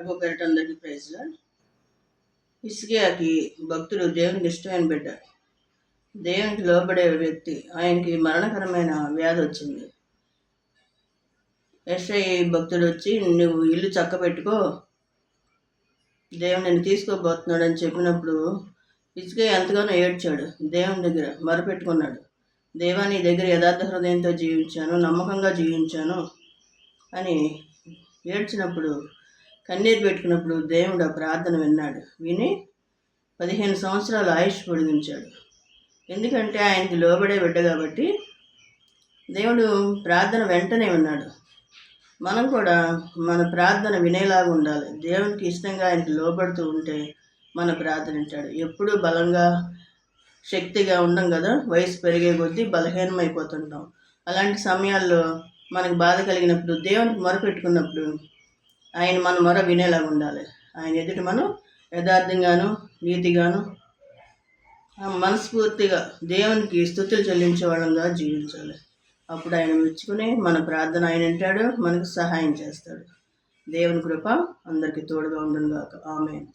ప్రభు పేరిట అందరికీ praise lord. హిజ్కియాకి భక్తుడు దేవునికి ఇష్టమైన బిడ్డ, దేవునికి లోబడే వ్యక్తి. ఆయనకి మరణకరమైన వ్యాధి వచ్చింది. యెషయా భక్తుడు వచ్చి, నువ్వు ఇల్లు చక్క పెట్టుకో, దేవుడు నిన్ను తీసుకోబోతున్నాడు అని చెప్పినప్పుడు హిజ్కియా ఎంతగానో ఏడ్చాడు. దేవుని దగ్గర మొరపెట్టుకున్నాడు. దేవా, నీ దగ్గర యథార్థ హృదయంతో జీవించాను, నమ్మకంగా జీవించాను అని ఏడ్చినప్పుడు, కన్నీరు పెట్టుకున్నప్పుడు దేవుడు ఆ ప్రార్థన విన్నాడు. విని 15 సంవత్సరాలు ఆయుష్ పొడిగించాడు. ఎందుకంటే ఆయనకి లోబడే బిడ్డ కాబట్టి దేవుడు ప్రార్థన వెంటనే విన్నాడు. మనం కూడా మన ప్రార్థన వినేలాగా ఉండాలి. దేవునికి ఇష్టంగా ఆయనకి లోబడుతూ ఉంటే మన ప్రార్థన వింటాడు. ఎప్పుడూ బలంగా శక్తిగా ఉండం కదా, వయసు పెరిగే కొద్దీ బలహీనమైపోతుంటాం. అలాంటి సమయాల్లో మనకు బాధ కలిగినప్పుడు దేవునికి మొరపెట్టుకున్నప్పుడు ఆయన మన మొర వినేలాగా ఉండాలి. ఆయన ఎదుట మనం యథార్థంగాను నీతిగాను మనస్ఫూర్తిగా దేవునికి స్తుతులు చెల్లించే వాళ్ళంగా జీవించాలి. అప్పుడు ఆయన మెచ్చుకుని మన ప్రార్థన ఆయన వింటాడు, మనకు సహాయం చేస్తాడు. దేవుని కృప అందరికీ తోడుగా ఉండును గాక. ఆమేన్.